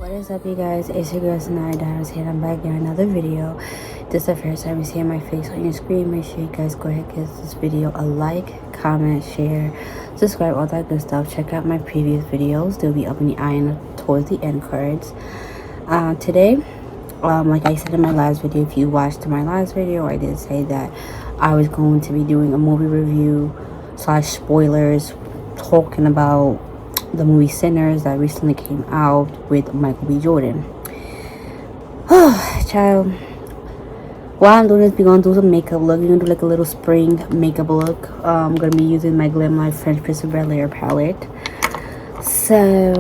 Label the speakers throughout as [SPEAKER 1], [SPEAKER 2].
[SPEAKER 1] What is up, you guys? It's your girl Sanaya Diamonds here, and I'm back in another video. This is the first time you see my face on your screen. Make sure you guys go ahead and give this video a like, comment, share, subscribe, all that good stuff. Check out my previous videos. They'll be up in the eye towards the end cards. Today, like I said in my last video, if you watched my last video, I did say that I was going to be doing a movie review / spoilers, talking about the movie Sinners that recently came out with Michael B. Jordan. Child, while I'm doing this, we're gonna do some makeup look. We're gonna do like a little spring makeup look. I'm gonna be using my Glam Life French Prince of Bel-Air palette. So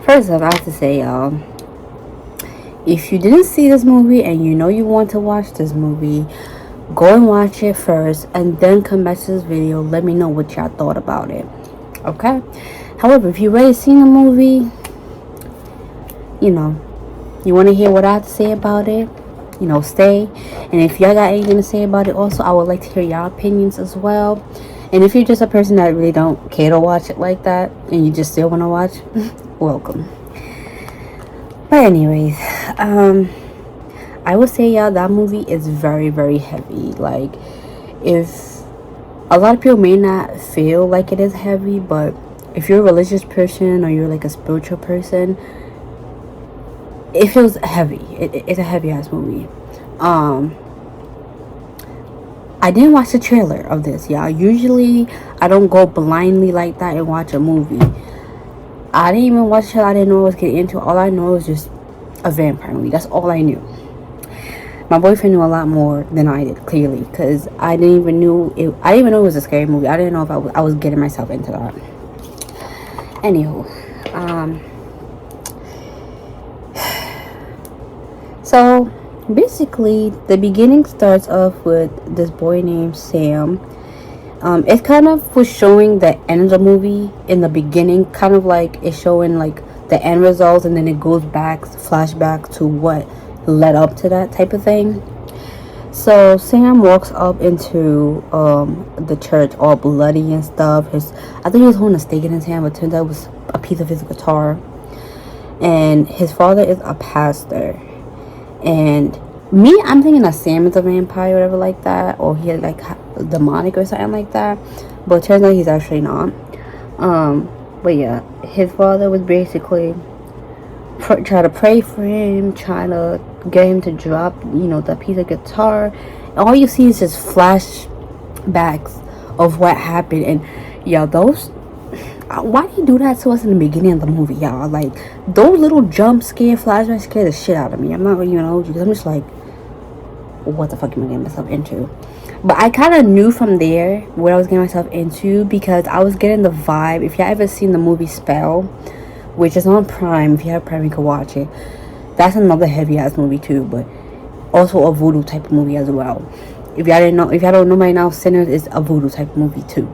[SPEAKER 1] first up, I have to say, y'all, if you didn't see this movie and you know you want to watch this movie, go and watch it first and then come back to this video. Let me know what y'all thought about it. Okay? However, if you already seen the movie, you want to hear what I have to say about it, stay. And if y'all got anything to say about it also, I would like to hear y'all opinions as well. And if you're just a person that really don't care to watch it like that and you just still want to watch, welcome. But anyways, I would say, y'all, that movie is very, very heavy. Like, if a lot of people may not feel like it is heavy, but if you're a religious person or you're like a spiritual person, it feels heavy. It's a heavy ass movie. I didn't watch the trailer of this, y'all. Usually I don't go blindly like that and watch a movie. I didn't even watch the trailer. I didn't know what I was getting into. All I know was just a vampire movie. That's all I knew. My boyfriend knew a lot more than I did, clearly, because I didn't even know it was a scary movie. I didn't know if I was getting myself into that. Anywho, so basically the beginning starts off with this boy named Sam. It kind of was showing the end of the movie in the beginning, kind of like it's showing like the end results, and then it goes back, flashback to what led up to that type of thing. So Sam walks up into the church all bloody and stuff. I think he was holding a stake in his hand, but it turns out it was a piece of his guitar. And his father is a pastor. And I'm thinking that Sam is a vampire or whatever like that, or he had like demonic or something like that, but it turns out he's actually not. But yeah, his father was basically try to pray for him, trying to get him to drop, the piece of guitar. And all you see is just flashbacks of what happened. And y'all, why do you do that to us in the beginning of the movie, y'all? Like, those little jump scare flashbacks scare the shit out of me. I'm not even old, because I'm just like, what the fuck am I getting myself into? But I kind of knew from there what I was getting myself into, because I was getting the vibe. If y'all ever seen the movie Spell, which is on Prime, if you have Prime you can watch it, that's another heavy ass movie too, but also a voodoo type of movie as well. If y'all don't know right now, Sinners is a voodoo type of movie too.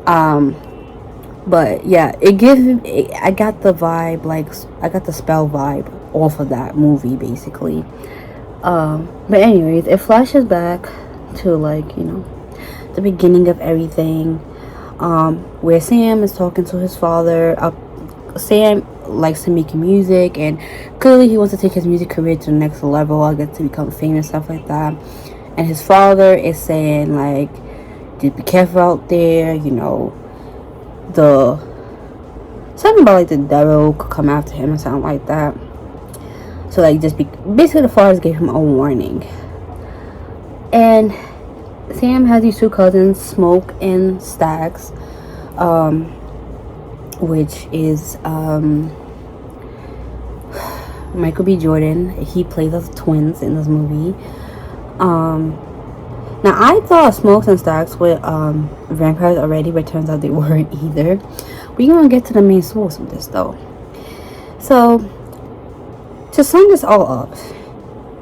[SPEAKER 1] But yeah, I got the vibe, like I got the Spell vibe off of that movie basically. But anyways, it flashes back to like, the beginning of everything, where Sam is talking to his father. Sam likes to make music, and clearly he wants to take his music career to the next level, I guess, to become famous, stuff like that. And his father is saying like, just be careful out there, something about like the devil could come after him or something like that. So like, basically the fathers gave him a warning. And Sam has these two cousins, Smoke and Stax, which is Michael B. Jordan. He plays as twins in this movie. Now I thought Smokes and Stacks were vampires already, but it turns out they weren't either. We're gonna get to the main source of this though. So to sum this all up,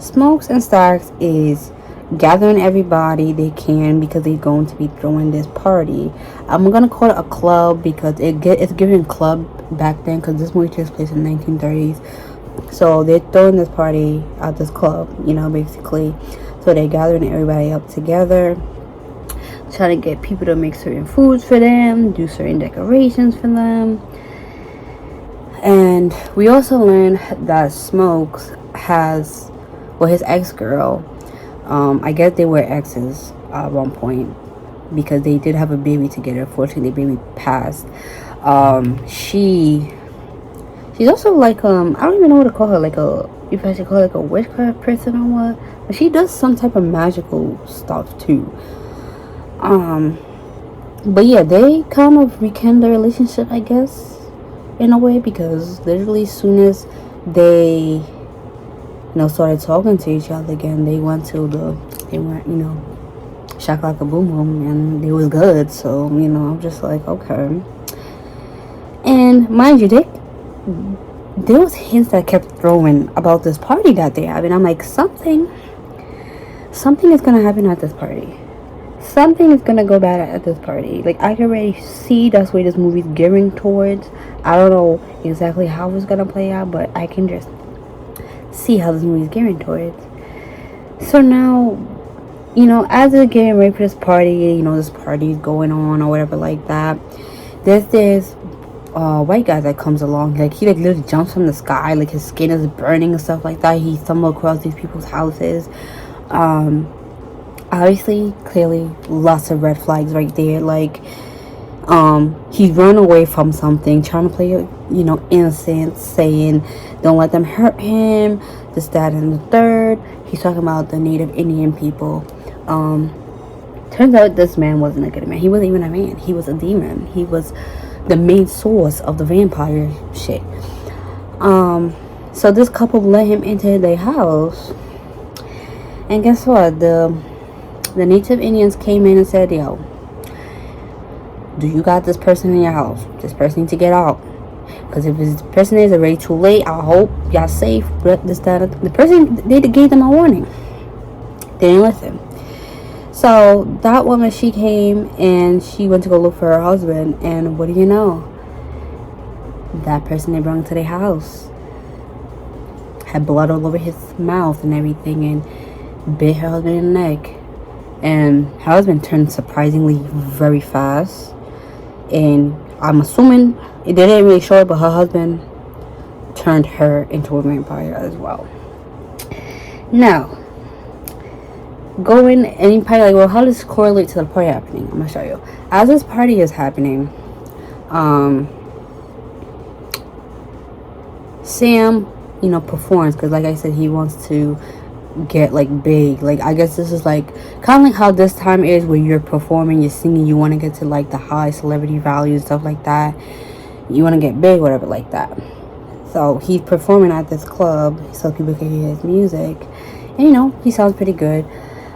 [SPEAKER 1] Smokes and Stacks is gathering everybody they can because they're going to be throwing this party. I'm gonna call it a club because it's giving club back then, because this movie takes place in the 1930s. So they're throwing this party at this club, basically. So they're gathering everybody up together, trying to get people to make certain foods for them, do certain decorations for them. And we also learned that Smokes has, well, his ex-girl, I guess they were exes at one point because they did have a baby together. Unfortunately, the baby passed. She's also like, I don't even know what to call her, like if I should call her like a witchcraft person or what, but she does some type of magical stuff too. But yeah, they kind of rekindled their relationship, I guess, in a way, because literally as soon as they started talking to each other again, they went, shack like a boom boom, and it was good. So I'm just like, okay. And mind you, there was hints that kept throwing about this party that they have, and I'm like, something is gonna happen at this party. Something is gonna go bad at this party. Like, I can already see that's where this movie's gearing towards. I don't know exactly how it's gonna play out, but I can just see how this movie's gearing towards. So now, as they're getting ready for this party, this party's going on or whatever like that, there's this white guy that comes along. Like, he literally jumps from the sky, like his skin is burning and stuff like that. He stumbled across these people's houses. Obviously, clearly, lots of red flags right there. Like, he's run away from something, trying to play, innocent, saying, don't let them hurt him, this, that, and the third. He's talking about the Native Indian people. Turns out this man wasn't a good man. He wasn't even a man. He was a demon. He was the main source of the vampire shit. So this couple let him into their house. And guess what? The Native Indians came in and said, yo, do you got this person in your house? This person needs to get out. Because if this person is already too late, I hope y'all safe. But this, that, the person, they gave them a warning. They didn't listen. So that woman, she came and she went to go look for her husband. And what do you know? That person they brought to their house had blood all over his mouth and everything, and bit her husband in the neck. And her husband turned surprisingly very fast. And I'm assuming, they didn't really show it, but her husband turned her into a vampire as well. Now, and you probably like, well, how does this correlate to the party happening? I'm gonna show you. As this party is happening, Sam, performs, because like I said, he wants to get like big. Like, I guess this is like kind of like how this time is, where you're performing, you're singing, you want to get to like the high celebrity value and stuff like that. You want to get big, whatever like that. So he's performing at this club so people can hear his music, and he sounds pretty good.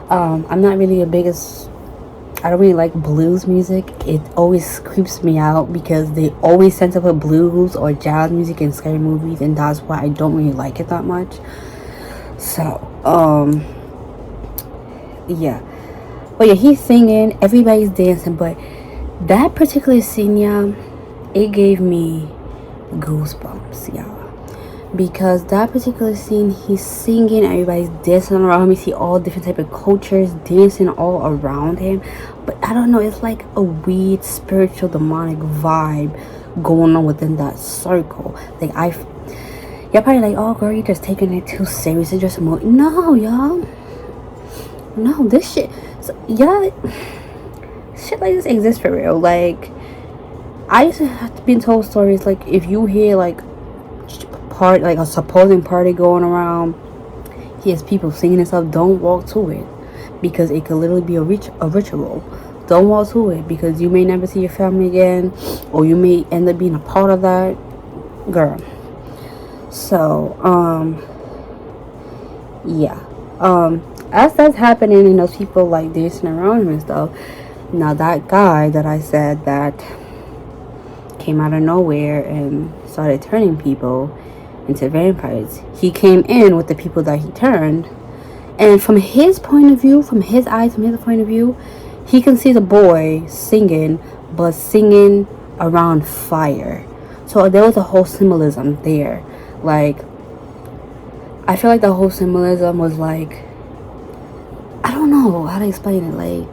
[SPEAKER 1] I'm not really I don't really like blues music. It always creeps me out because they always tend to put blues or jazz music in scary movies, and that's why I don't really like it that much. So, yeah. But yeah, he's singing, everybody's dancing, but that particular scene, y'all, it gave me goosebumps, y'all. Because that particular scene, he's singing, everybody's dancing around him. You see all different type of cultures dancing all around him. But I don't know, it's like a weird, spiritual, demonic vibe going on within that circle. Like, y'all probably like, oh girl, you're just taking it too serious. It's just more. No, y'all. No, this shit. So, yeah, shit like this exists for real. Like, I used to have to be told stories, like, if you hear like a supposing party going around, hears people singing and stuff, don't walk to it, because it could literally be a ritual. Don't walk to it, because you may never see your family again, or you may end up being a part of that, girl. So yeah, as that's happening and those people like dancing around him and stuff, now that guy that I said that came out of nowhere and started turning people into vampires, he came in with the people that he turned, and from his point of view, from his eyes, from his point of view, he can see the boy singing, but singing around fire. So there was a whole symbolism there. Like, I feel like the whole symbolism was like, I don't know how to explain it. Like,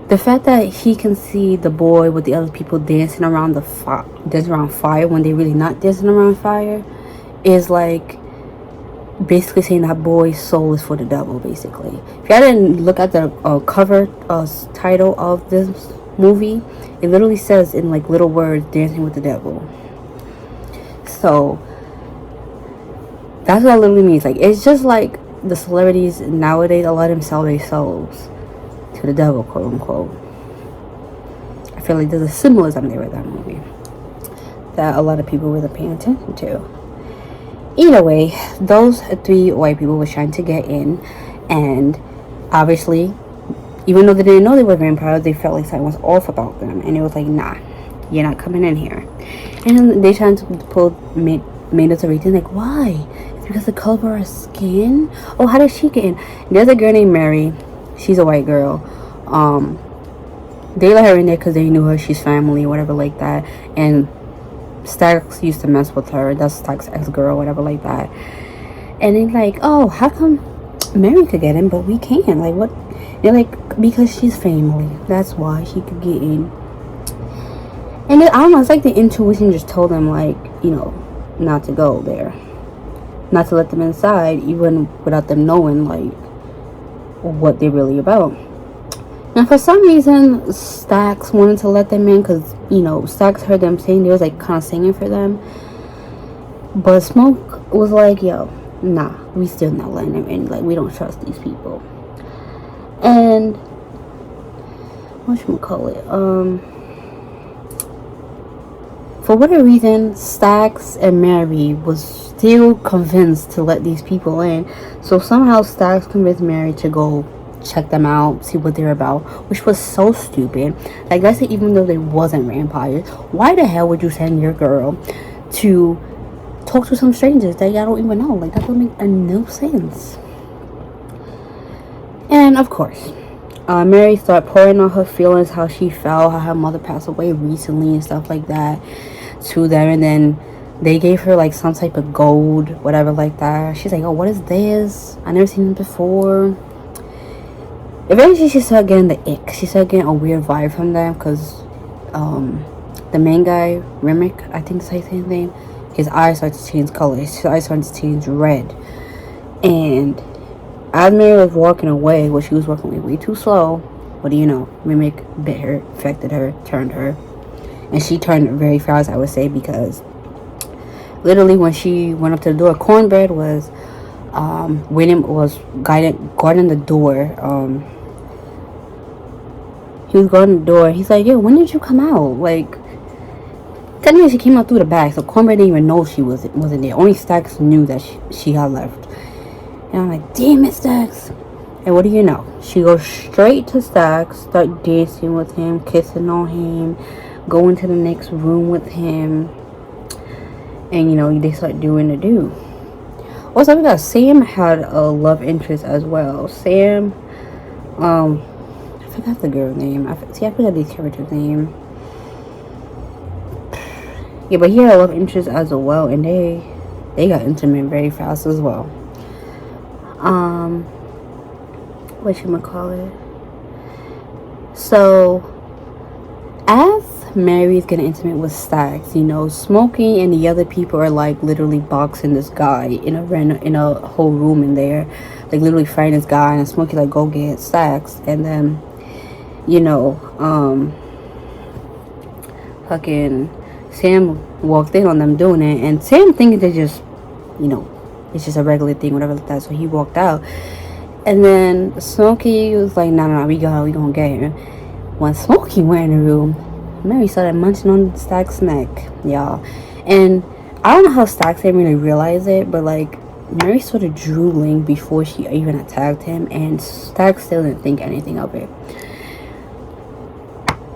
[SPEAKER 1] The fact that he can see the boy with the other people dancing around fire when they're really not dancing around fire is like basically saying that boy's soul is for the devil. Basically, if y'all didn't look at the cover title of this movie, it literally says in like little words, dancing with the devil. So that's what it literally means. Like, it's just like the celebrities nowadays, a lot of them sell their souls to the devil, quote unquote. I feel like there's a symbolism there with that movie that a lot of people were paying attention to. Either way, those 3 white people were trying to get in, and obviously, even though they didn't know they were vampires, they felt like something was off about them, and it was like, nah, you're not coming in here. And they tried to pull made us everything like, why? It's because the color of our skin. Oh, how did she get in? There's a girl named Mary. She's a white girl. They let her in there because they knew her. She's family, whatever like that. And Stax used to mess with her. That's Stax's ex-girl, whatever like that. And they're like, oh, how come Mary could get in but we can't? Like, what? They're like, because she's family. That's why she could get in. And I don't know, it's like the intuition just told them, like, you know, not to go there, not to let them inside, even without them knowing like what they're really about. And for some reason, Stax wanted to let them in because, you know, Stax heard them sing. They was like kind of singing for them, but Smoke was like, yo, nah, we still not letting them in. Like, we don't trust these people. And whatchamacallit, for whatever reason, Stax and Mary was still convinced to let these people in. So somehow Stax convinced Mary to go check them out, see what they're about, which was so stupid. Like, I said, even though they wasn't vampires, why the hell would you send your girl to talk to some strangers that y'all don't even know? Like, that would make no sense. And of course, Mary started pouring on her feelings, how she felt, how her mother passed away recently and stuff like that to them. And then they gave her like some type of gold, whatever like that. She's like, oh, what is this? I never seen it before. Eventually she started getting the ick. She started getting a weird vibe from them because the main guy, Remick, I think that's his name, his eyes started to change color. His eyes started to change red. And as Mary was walking away, she was walking way too slow, what do you know? Remick bit her, affected her, turned her. And she turned very fast, I would say, because literally when she went up to the door, Cornbread was guarding the door. He was guarding the door. He's like, yo, when did you come out? Like, technically she came out through the back, so Cornbread didn't even know she wasn't there. Only Stax knew that she had left. And I'm like, damn it, Stax. And what do you know? She goes straight to Stax, start dancing with him, kissing on him, going to the next room with him. And, you know, they start doing the do. Also, we got Sam had a love interest as well. Sam, I forgot the girl's name. I forgot these characters' name. Yeah, but he had a love interest as well, and they got intimate very fast as well. Whatchamacallit? So, as Mary's getting intimate with Stax, you know, Smokey and the other people are like literally boxing this guy in a whole room in there, like literally fighting this guy, and Smokey like, go get Stax. And then, you know, fucking Sam walked in on them doing it, and Sam thinking they just, you know, it's just a regular thing, whatever like that. So he walked out, and then Smokey was like, no, we gonna get him. When Smokey went in the room, Mary started munching on Stax's neck, y'all. And I don't know how Stax didn't really realize it, but like Mary started drooling before she even attacked him, and Stax still didn't think anything of it.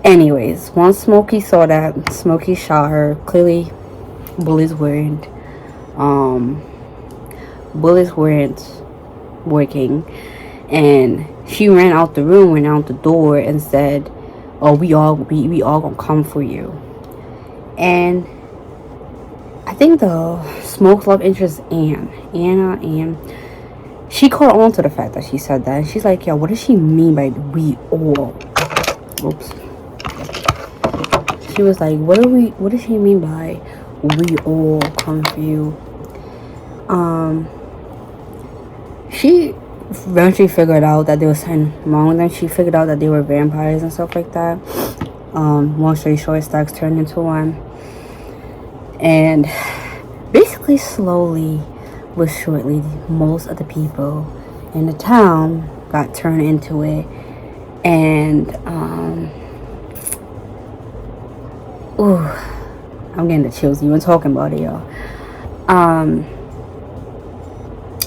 [SPEAKER 1] Anyways, once Smokey saw that, Smokey shot her. Clearly, bullets weren't working, and she ran out the room, went out the door, and said, "Oh, we all gonna come for you." And I think the Smoke's love interest, Anna, she caught on to the fact that she said that, and she's like, "Yo, what does she mean by we all?" oops. She was like, what does she mean by we all come for you? She eventually figured out that there was something wrong with them. She figured out that they were vampires and stuff like that. Long story short, Stacks turned into one. And basically, slowly but surely, most of the people in the town got turned into it. And, ooh, I'm getting the chills even talking about it, y'all.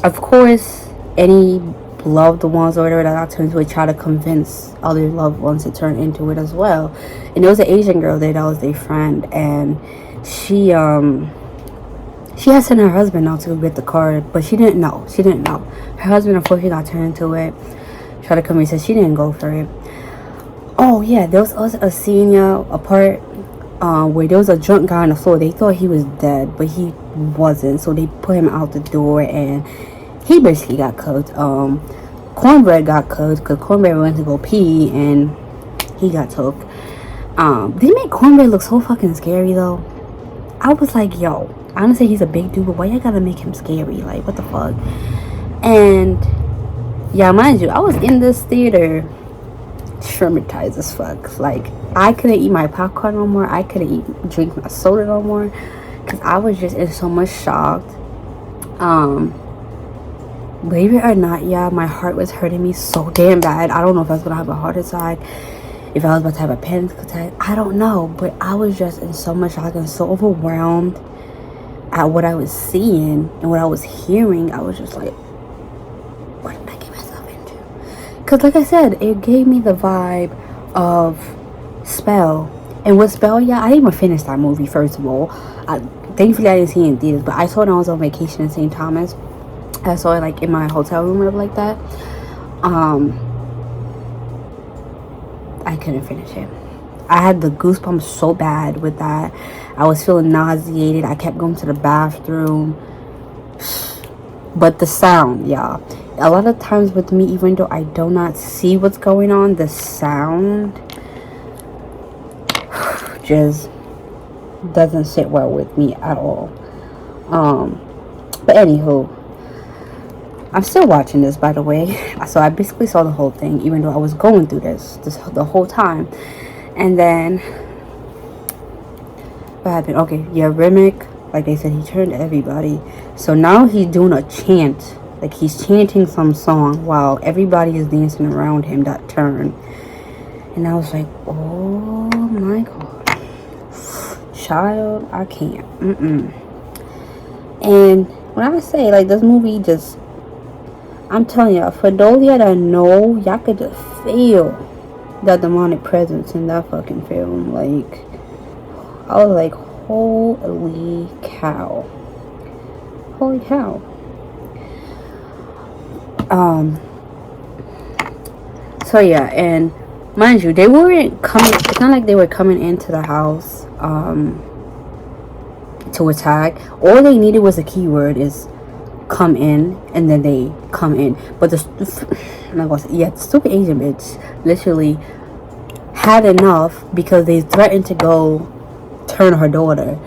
[SPEAKER 1] Of course, any loved ones or whatever that got turned into it try to convince other loved ones to turn into it as well. And there was an Asian girl there that was their friend, and she had sent her husband out to go get the card, but she didn't know. Her husband, unfortunately, got turned into it. Tried to come and said she didn't go for it. Oh yeah, there was also a scene, a part where there was a drunk guy on the floor. They thought he was dead, but he wasn't. So they put him out the door, and he basically got cooked. Cornbread got cooked because Cornbread went to go pee, and he got took. They made Cornbread look so fucking scary though. I was like, yo, honestly, he's a big dude, but why you gotta make him scary? Like, what the fuck? And yeah, mind you, I was in this theater traumatized as fuck. Like, I couldn't eat my popcorn no more. I couldn't drink my soda no more because I was just in so much shock. Believe it or not, yeah, my heart was hurting me so damn bad. I don't know if I was gonna have a heart attack, if I was about to have a panic attack. I don't know, but I was just in so much shock and so overwhelmed at what I was seeing and what I was hearing. I was just like, what did I get myself into? Because like I said, it gave me the vibe of Spell. And with Spell, yeah, I didn't even finish that movie, first of all. Thankfully, I didn't see it in theaters, but I saw it when I was on vacation in St. Thomas. I saw it like in my hotel room or like that. I couldn't finish it. I had the goosebumps so bad with that. I was feeling nauseated. I kept going to the bathroom. But the sound, yeah. A lot of times with me, even though I do not see what's going on, the sound just doesn't sit well with me at all. But anywho, I'm still watching this, by the way. So I basically saw the whole thing, even though I was going through this the whole time. And then what happened? Okay, yeah, Remick, like they said, he turned everybody. So now he's doing a chant, like he's chanting some song while everybody is dancing around him that turn. And I was like, oh my god, child, I can't. And when I say, like, this movie just, I'm telling y'all, for those of y'all that know, y'all could just feel that demonic presence in that fucking film. Like, I was like, holy cow. Holy cow. So yeah, and mind you, they weren't coming, it's not like they were coming into the house to attack. All they needed was a keyword, is come in, and then they come in. But the stupid Asian bitch literally had enough because they threatened to go turn her daughter.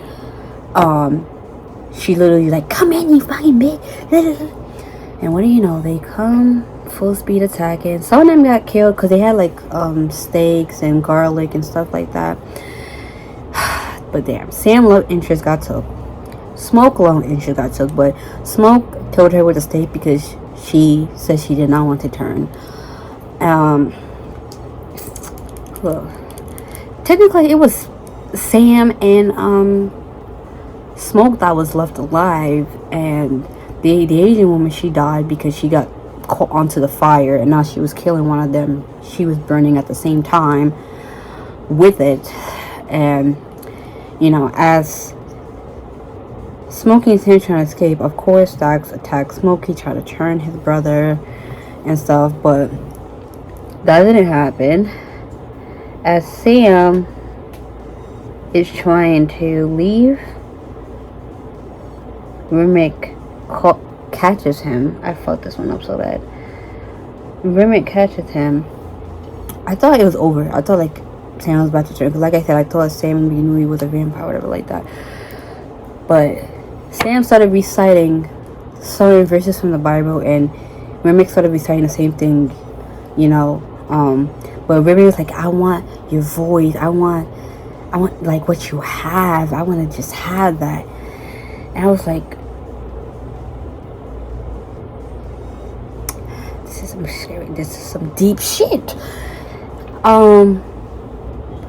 [SPEAKER 1] She literally like, come in, you fucking bitch. And what do you know, they come full speed attacking. Some of them got killed because they had like steaks and garlic and stuff like that. But damn, Sam love interest got took. Smoke love interest got took, but Smoke killed her with a steak because she said she did not want to turn. Well, technically it was Sam and Smoke that was left alive, and the Asian woman, she died because she got caught onto the fire, and now she was killing one of them. She was burning at the same time with it. And you know, as Smokey and Sam trying to escape, of course Stacks attacked Smokey, tried to turn his brother and stuff, but that didn't happen. As Sam is trying to leave, Remick catches him. I fucked this one up so bad. Remick catches him I thought it was over. I thought like Sam was about to turn, because like I said, I thought Sam in the movie was a vampire or whatever like that. But Sam started reciting certain verses from the Bible, and Remick started reciting the same thing, you know. But Remy was like, I want your voice, I want like what you have, I want to just have that. And I was like, this is some deep shit.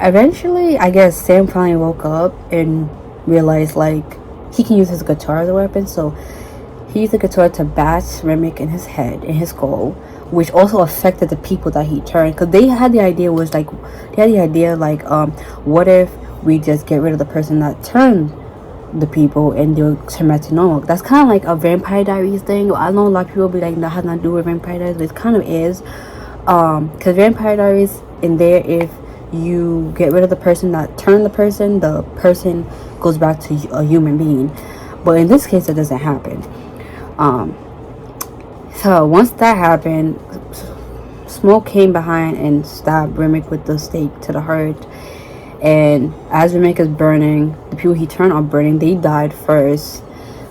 [SPEAKER 1] Eventually, I guess Sam finally woke up and realized like he can use his guitar as a weapon, so he used the guitar to bash Remick in his head, in his skull, which also affected the people that he turned, because they had the idea like what if we just get rid of the person that turned the people and they'll turn back to normal. That's kind of like a Vampire Diaries thing. I know a lot of people be like, that has nothing to do with Vampire Diaries, but it kind of is, because Vampire Diaries, in there, if you get rid of the person that turned the person goes back to a human being. But in this case, it doesn't happen. So once that happened, Smoke came behind and stabbed Remick with the stake to the heart. And as Remick is burning, the people he turned are burning. They died first,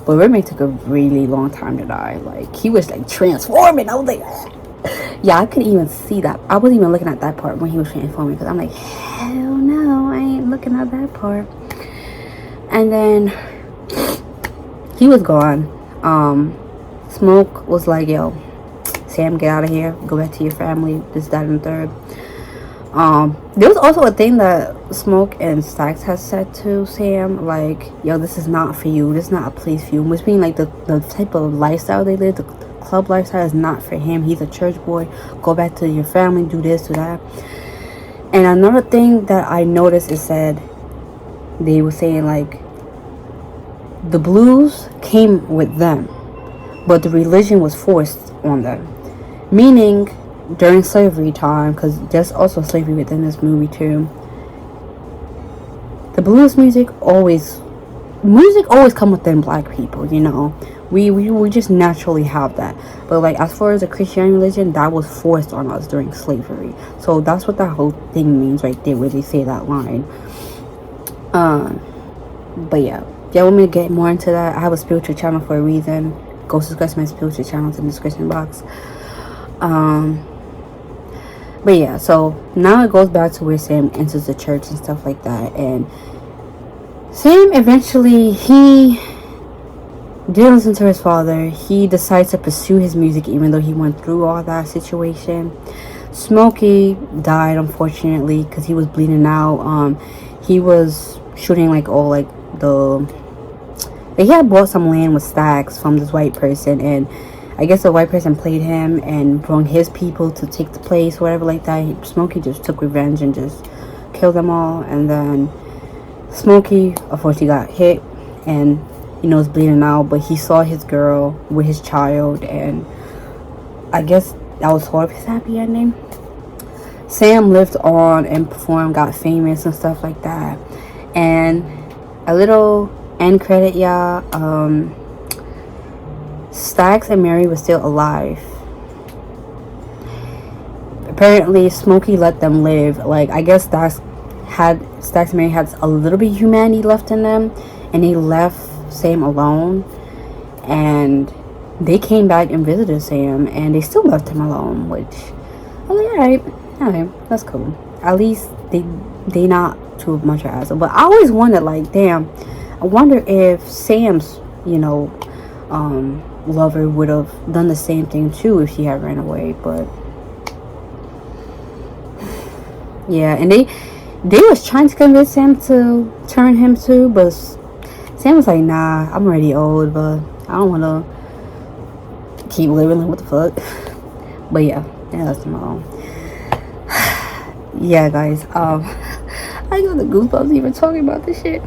[SPEAKER 1] but Remick took a really long time to die. Like, he was like transforming. I was like, yeah, I couldn't even see that. I wasn't even looking at that part when he was transforming, because I'm like, hell no, I ain't looking at that part. And then he was gone. Smoke was like, yo, Sam, get out of here, go back to your family, this, that, and the third. There was also a thing that Smoke and Stax had said to Sam, like, yo, this is not for you, this is not a place for you, which means like the type of lifestyle they live, the club lifestyle, is not for him. He's a church boy, go back to your family, do this, do that. And another thing that I noticed is said, they were saying like, the blues came with them, but the religion was forced on them. Meaning, during slavery time, because there's also slavery within this movie too, the blues music always come within black people, you know. We just naturally have that. But like, as far as the Christian religion, that was forced on us during slavery. So that's what that whole thing means right there, where they say that line. But yeah, y'all want me to get more into that? I have a spiritual channel for a reason. Go subscribe to my spiritual channel in the description box. But yeah, so now it goes back to where Sam enters the church and stuff like that. And Sam eventually, he didn't listen to his father. He decides to pursue his music even though he went through all that situation. Smokey died, unfortunately, because he was bleeding out. He was shooting like all like he had bought some land with stacks from this white person, and I guess the white person played him and brought his people to take the place, whatever like that. Smokey just took revenge and just killed them all. And then Smokey unfortunately got hit and, you know, is bleeding out, but he saw his girl with his child, and I guess that was sort of his happy ending. Sam lived on and performed, got famous and stuff like that. And a little end credit, y'all. Stax and Mary were still alive. Apparently, Smokey let them live. Like, I guess Stax and Mary had a little bit of humanity left in them, and they left Sam alone. And they came back and visited Sam, and they still left him alone, which I was like, alright, that's cool. At least they not too much of an asshole. But I always wondered, like, damn, I wonder if Sam's, you know, lover would have done the same thing too if she had ran away. But yeah, and they was trying to convince Sam to turn him too, but Sam was like, nah, I'm already old, but I don't want to keep living. What the fuck. But yeah, that's him alone. Yeah, guys, I got the goosebumps even talking about this shit.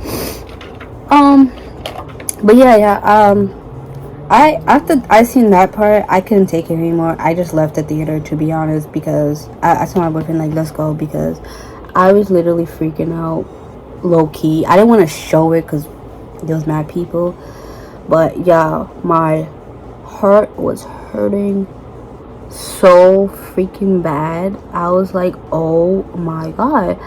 [SPEAKER 1] But yeah, after I seen that part, I couldn't take it anymore. I just left the theater, to be honest, because I told my boyfriend, like, let's go, because I was literally freaking out, low key. I didn't want to show it because there was mad people, but yeah, my heart was hurting so freaking bad. I was like, oh my god.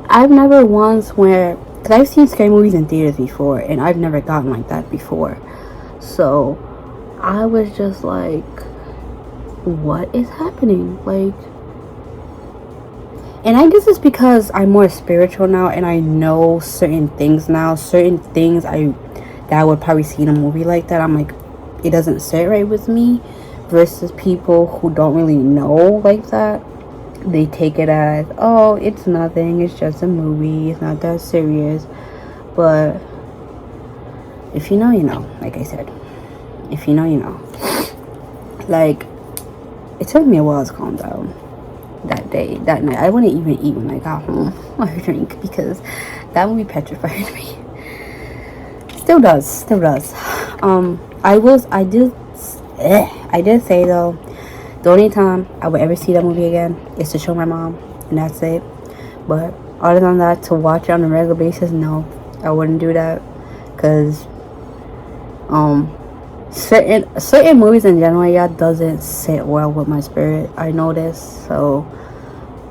[SPEAKER 1] I've never once where, because I've seen scary movies in theaters before, and I've never gotten like that before. So I was just like, what is happening? Like, and I guess it's because I'm more spiritual now, and I know certain things now. Certain things that I would probably see in a movie like that, I'm like, it doesn't sit right with me. Versus people who don't really know like that, they take it as, oh, it's nothing, it's just a movie, it's not that serious. But if you know, you know. Like I said, if you know, you know. Like, it took me a while to calm down that day, that night. I wouldn't even eat when I got home or drink, because that movie petrified me. Still does. I did say though, the only time I would ever see that movie again is to show my mom, and that's it. But other than that, to watch it on a regular basis, no, I wouldn't do that. Because certain movies in general, yeah, doesn't sit well with my spirit. I know this, so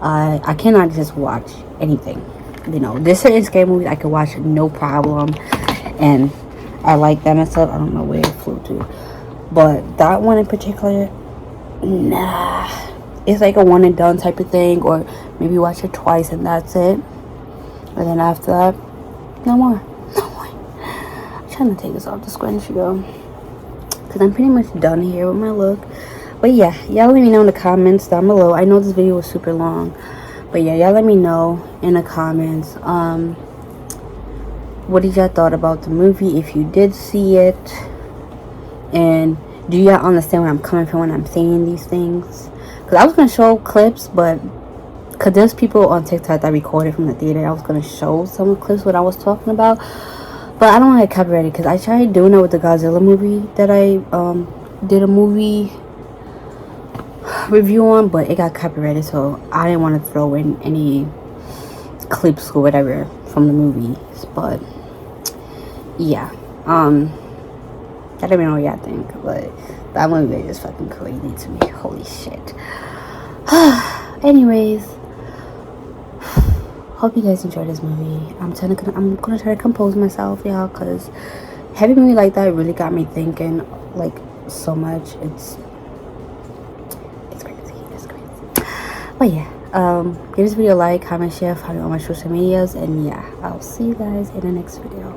[SPEAKER 1] I cannot just watch anything. You know, there's certain scary movies I could watch no problem, and I like that and stuff. I don't know where it flew to, but that one in particular, nah. It's like a one and done type of thing, or maybe watch it twice and that's it. And then after that, no more. I'm trying to take this off the screen, yo, because I'm pretty much done here with my look. But yeah, y'all let me know in the comments down below. I know this video was super long, but yeah, y'all let me know in the comments what did y'all thought about the movie, if you did see it, and do y'all understand where I'm coming from when I'm saying these things? Because I was going to show clips, but because there's people on TikTok that recorded from the theater, I was going to show some clips what I was talking about, but I don't want to get copyrighted, because I tried doing it with the Godzilla movie that I did a movie review on, but it got copyrighted, so I didn't want to throw in any clips or whatever from the movies. But yeah, I don't even know what y'all think, but that movie is just fucking crazy to me. Holy shit. Anyways, hope you guys enjoyed this movie. I'm gonna try to compose myself, y'all, because heavy movie like that really got me thinking, like, so much. It's crazy. But yeah, give this video a like, comment, share, follow me on my social medias, and yeah, I'll see you guys in the next video.